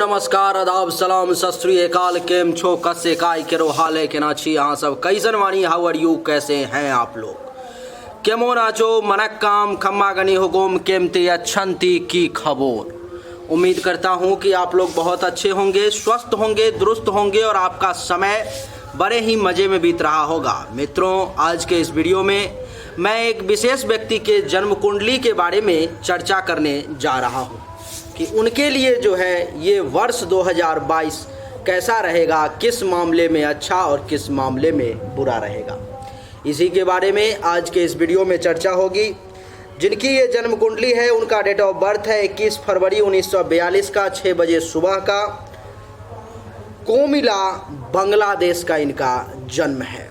नमस्कार आदाब सलाम सत श्री अकाल। केम छो कसे काय केरो हाले के ना छी यहाँ सब कैसन वाणी हाउ आर यू, कैसे हैं आप लोग? केमो नाचो मनक्काम खम्मा गनी हुकुम केमती अच्छंती की खबर। उम्मीद करता हूँ कि आप लोग बहुत अच्छे होंगे, स्वस्थ होंगे, दुरुस्त होंगे और आपका समय बड़े ही मज़े में बीत रहा होगा। मित्रों, आज के इस वीडियो में मैं एक विशेष व्यक्ति के जन्म कुंडली के बारे में चर्चा करने जा रहा हूँ कि उनके लिए जो है ये वर्ष 2022 कैसा रहेगा, किस मामले में अच्छा और किस मामले में बुरा रहेगा। इसी के बारे में आज के इस वीडियो में चर्चा होगी। जिनकी ये जन्म कुंडली है उनका डेट ऑफ बर्थ है 21 फरवरी 1942 का 6 बजे सुबह का। कोमिला बांग्लादेश का इनका जन्म है।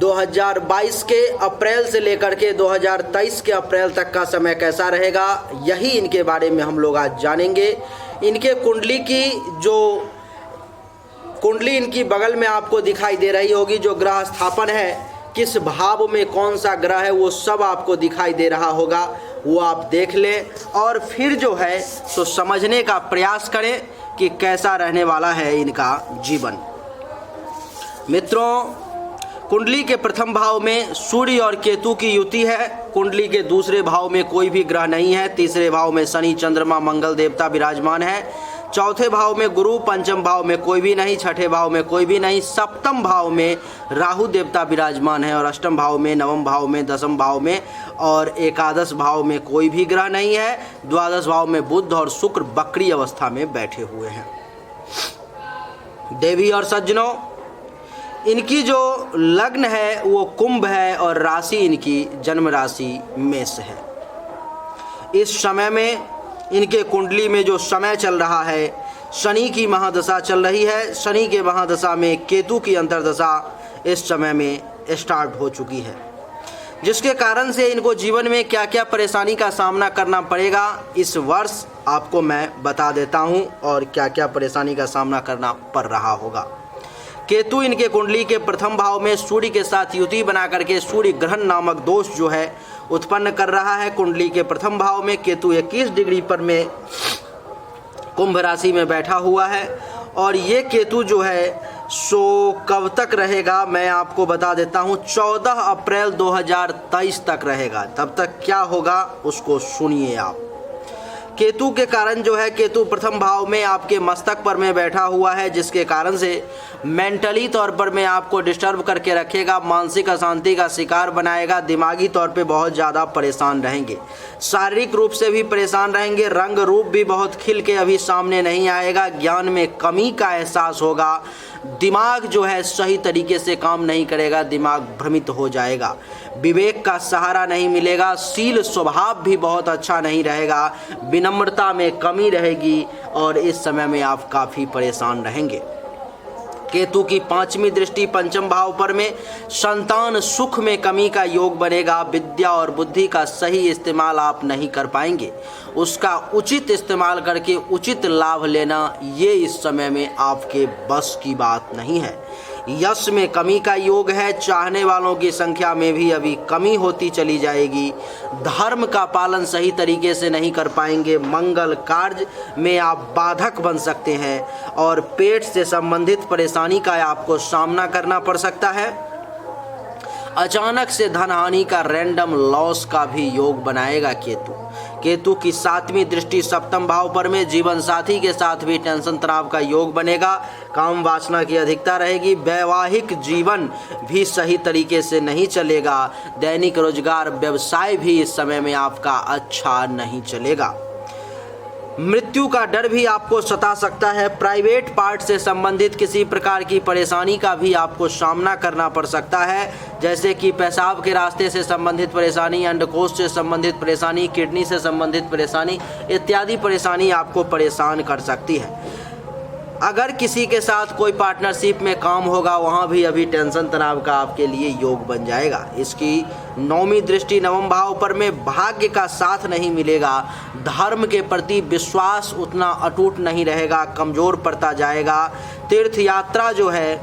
2022 के अप्रैल से लेकर के 2023 के अप्रैल तक का समय कैसा रहेगा, यही इनके बारे में हम लोग आज जानेंगे। इनके कुंडली की जो कुंडली इनकी बगल में आपको दिखाई दे रही होगी, जो ग्रह स्थापन है, किस भाव में कौन सा ग्रह है, वो सब आपको दिखाई दे रहा होगा। वो आप देख लें और फिर जो है तो समझने का प्रयास करें कि कैसा रहने वाला है इनका जीवन। मित्रों, कुंडली के प्रथम भाव में सूर्य और केतु की युति है। कुंडली के दूसरे भाव में कोई भी ग्रह नहीं है। तीसरे भाव में शनि, चंद्रमा, मंगल देवता विराजमान है। चौथे भाव में गुरु, पंचम भाव में कोई भी नहीं, छठे भाव में कोई भी नहीं, सप्तम भाव में राहु देवता विराजमान है और अष्टम भाव में, नवम भाव में, दसम भाव में और एकादश भाव में कोई भी ग्रह नहीं है। द्वादश भाव में बुध और शुक्र वक्री अवस्था में बैठे हुए हैं। देवी और सज्जनों, इनकी जो लग्न है वो कुंभ है और राशि इनकी जन्म राशि मेष है। इस समय में इनके कुंडली में जो समय चल रहा है, शनि की महादशा चल रही है। शनि के महादशा में केतु की अंतर्दशा इस समय में स्टार्ट हो चुकी है, जिसके कारण से इनको जीवन में क्या क्या परेशानी का सामना करना पड़ेगा इस वर्ष आपको मैं बता देता हूं, और क्या क्या परेशानी का सामना करना पड़ रहा होगा। केतु इनके कुंडली के प्रथम भाव में सूर्य के साथ युति बना करके सूर्य ग्रहण नामक दोष जो है उत्पन्न कर रहा है। कुंडली के प्रथम भाव में केतु 21 डिग्री पर में कुंभ राशि में बैठा हुआ है और ये केतु जो है सो कब तक रहेगा मैं आपको बता देता हूँ। 14 अप्रैल 2023 तक रहेगा। तब तक क्या होगा उसको सुनिए आप। केतु के कारण जो है, केतु प्रथम भाव में आपके मस्तक पर में बैठा हुआ है, जिसके कारण से मेंटली तौर पर में आपको डिस्टर्ब करके रखेगा, मानसिक अशांति का शिकार बनाएगा, दिमागी तौर पे बहुत ज़्यादा परेशान रहेंगे, शारीरिक रूप से भी परेशान रहेंगे, रंग रूप भी बहुत खिल के अभी सामने नहीं आएगा, ज्ञान में कमी का एहसास होगा, दिमाग जो है सही तरीके से काम नहीं करेगा, दिमाग भ्रमित हो जाएगा, विवेक का सहारा नहीं मिलेगा, शील स्वभाव भी बहुत अच्छा नहीं रहेगा, विनम्रता में कमी रहेगी और इस समय में आप काफ़ी परेशान रहेंगे। केतु की 5वीं दृष्टि पंचम भाव पर में संतान सुख में कमी का योग बनेगा। विद्या और बुद्धि का सही इस्तेमाल आप नहीं कर पाएंगे, उसका उचित इस्तेमाल करके उचित लाभ लेना ये इस समय में आपके बस की बात नहीं है। यश में कमी का योग है। चाहने वालों की संख्या में भी अभी कमी होती चली जाएगी। धर्म का पालन सही तरीके से नहीं कर पाएंगे। मंगल कार्य में आप बाधक बन सकते हैं और पेट से संबंधित परेशानी का आपको सामना करना पड़ सकता है। अचानक से धन हानि का, रैंडम लॉस का भी योग बनाएगा केतु। केतु की 7वीं दृष्टि सप्तम भाव पर में जीवन साथी के साथ भी टेंशन तनाव का योग बनेगा। काम वासना की अधिकता रहेगी। वैवाहिक जीवन भी सही तरीके से नहीं चलेगा। दैनिक रोजगार व्यवसाय भी इस समय में आपका अच्छा नहीं चलेगा। मृत्यु का डर भी आपको सता सकता है। प्राइवेट पार्ट से संबंधित किसी प्रकार की परेशानी का भी आपको सामना करना पड़ सकता है, जैसे कि पेशाब के रास्ते से संबंधित परेशानी, अंडकोश से संबंधित परेशानी, किडनी से संबंधित परेशानी इत्यादि परेशानी आपको परेशान कर सकती है। अगर किसी के साथ कोई पार्टनरशिप में काम होगा, वहाँ भी अभी टेंशन तनाव का आपके लिए योग बन जाएगा। इसकी 9वीं दृष्टि नवम भाव पर में भाग्य का साथ नहीं मिलेगा। धर्म के प्रति विश्वास उतना अटूट नहीं रहेगा, कमज़ोर पड़ता जाएगा। तीर्थ यात्रा जो है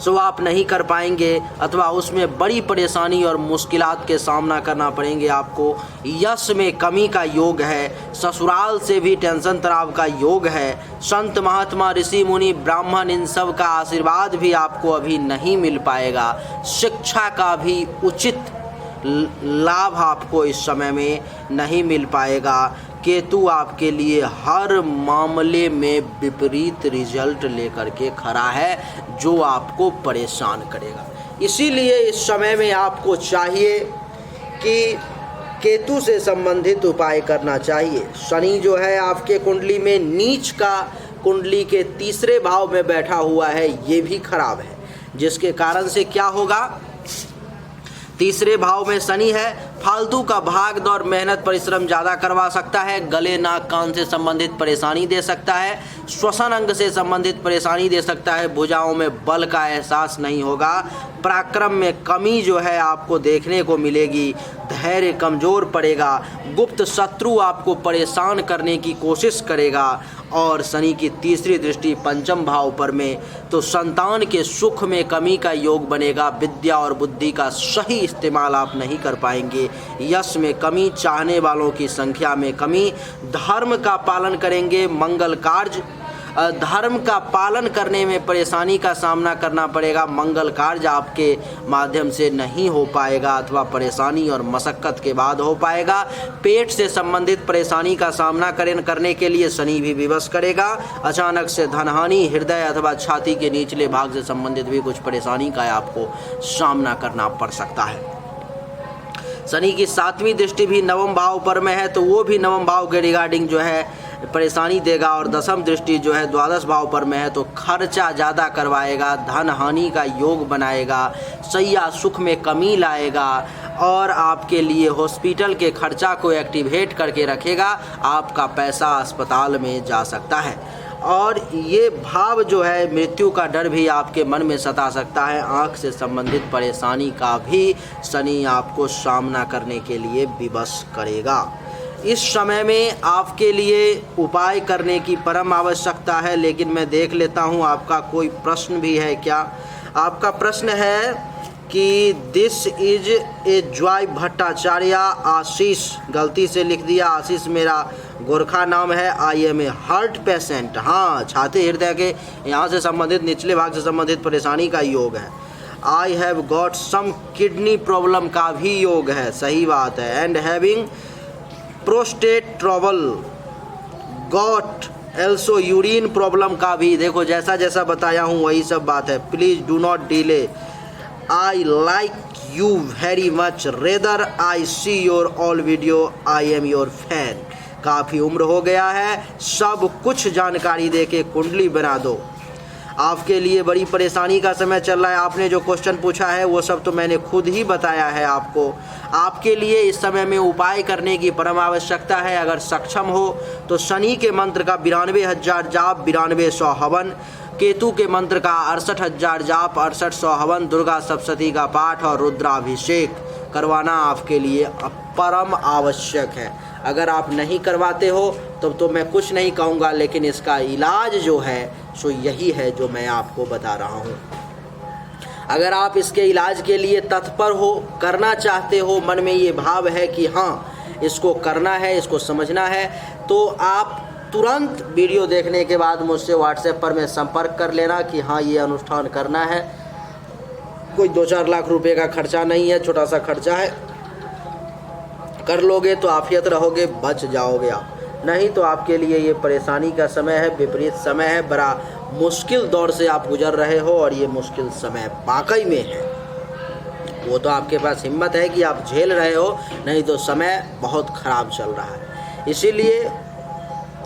सो आप नहीं कर पाएंगे अथवा उसमें बड़ी परेशानी और मुश्किलात के सामना करना पड़ेंगे आपको। यश में कमी का योग है, ससुराल से भी टेंशन तनाव का योग है। संत महात्मा ऋषि मुनि ब्राह्मण इन सब का आशीर्वाद भी आपको अभी नहीं मिल पाएगा। शिक्षा का भी उचित लाभ आपको इस समय में नहीं मिल पाएगा। केतु आपके लिए हर मामले में विपरीत रिजल्ट लेकर के खड़ा है जो आपको परेशान करेगा। इसीलिए इस समय में आपको चाहिए कि केतु से संबंधित उपाय करना चाहिए। शनि जो है आपके कुंडली में नीच का कुंडली के तीसरे भाव में बैठा हुआ है, ये भी खराब है, जिसके कारण से क्या होगा, तीसरे भाव में शनि है, फालतू का भाग दौड़ मेहनत परिश्रम ज़्यादा करवा सकता है, गले नाक कान से संबंधित परेशानी दे सकता है, श्वसन अंग से संबंधित परेशानी दे सकता है, भुजाओं में बल का एहसास नहीं होगा, पराक्रम में कमी जो है आपको देखने को मिलेगी, धैर्य कमज़ोर पड़ेगा, गुप्त शत्रु आपको परेशान करने की कोशिश करेगा। और शनि की तीसरी दृष्टि पंचम भाव पर में, तो संतान के सुख में कमी का योग बनेगा। विद्या और बुद्धि का सही इस्तेमाल आप नहीं कर पाएंगे, यश में कमी, चाहने वालों की संख्या में कमी। धर्म का पालन करेंगे, मंगल कार्य, धर्म का पालन करने में परेशानी का सामना करना पड़ेगा, मंगल कार्य आपके माध्यम से नहीं हो पाएगा अथवा परेशानी और मशक्क़त के बाद हो पाएगा। पेट से संबंधित परेशानी का सामना करने के लिए शनि भी विवश करेगा। अचानक से धनहानि, हृदय अथवा छाती के निचले भाग से संबंधित भी कुछ परेशानी का आपको सामना करना पड़ सकता है। शनि की सातवीं दृष्टि भी नवम भाव पर में है, तो वो भी नवम भाव के रिगार्डिंग जो है परेशानी देगा। और दसम दृष्टि जो है द्वादश भाव पर में है, तो खर्चा ज़्यादा करवाएगा, धन हानि का योग बनाएगा, सैया सुख में कमी लाएगा और आपके लिए हॉस्पिटल के खर्चा को एक्टिवेट करके रखेगा। आपका पैसा अस्पताल में जा सकता है। और ये भाव जो है मृत्यु का डर भी आपके मन में सता सकता है। आँख से संबंधित परेशानी का भी शनि आपको सामना करने के लिए विवश करेगा। इस समय में आपके लिए उपाय करने की परम आवश्यकता है, लेकिन मैं देख लेता हूँ आपका कोई प्रश्न भी है क्या। आपका प्रश्न है कि this is a Joy Bhattacharya Ashish, गलती से लिख दिया, आशीष मेरा गोरखा नाम है। I am a heart patient, हाँ छाती हृदय के यहाँ से संबंधित निचले भाग से संबंधित परेशानी का योग है। I have got some kidney problem का भी योग है, सही बात है। And having prostate trouble, got also urine problem का भी, देखो जैसा जैसा बताया हूँ वही सब बात है। Please do not delay, I like you very much, rather I see your all video, I am your fan. काफ़ी उम्र हो गया है, सब कुछ जानकारी दे के कुंडली बना दो। आपके लिए बड़ी परेशानी का समय चल रहा है। आपने जो क्वेश्चन पूछा है वो सब तो मैंने खुद ही बताया है आपको। आपके लिए इस समय में उपाय करने की परम आवश्यकता है। अगर सक्षम हो तो शनि के मंत्र का 92,000 जाप, 9200 हवन, केतु के मंत्र का 68,000 जाप, 6800 हवन, दुर्गा सप्तशती का पाठ और रुद्राभिषेक करवाना आपके लिए परम आवश्यक है। अगर आप नहीं करवाते हो तो मैं कुछ नहीं कहूँगा, लेकिन इसका इलाज जो है सो यही है जो मैं आपको बता रहा हूँ। अगर आप इसके इलाज के लिए तत्पर हो, करना चाहते हो, मन में ये भाव है कि हाँ इसको करना है, इसको समझना है, तो आप तुरंत वीडियो देखने के बाद मुझसे व्हाट्सएप पर में संपर्क कर लेना कि हाँ ये अनुष्ठान करना है। कोई 2-4 लाख रुपए का खर्चा नहीं है, छोटा सा खर्चा है, कर लोगे तो आफियत रहोगे, बच जाओगे आप। नहीं तो आपके लिए ये परेशानी का समय है, विपरीत समय है, बड़ा मुश्किल दौर से आप गुजर रहे हो और ये मुश्किल समय वाकई में है। वो तो आपके पास हिम्मत है कि आप झेल रहे हो, नहीं तो समय बहुत ख़राब चल रहा है। इसीलिए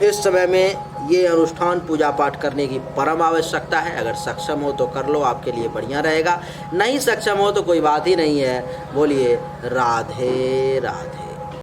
इस समय में ये अनुष्ठान पूजा पाठ करने की परम आवश्यकता है। अगर सक्षम हो तो कर लो, आपके लिए बढ़िया रहेगा। नहीं सक्षम हो तो कोई बात ही नहीं है। बोलिए राधे राधे।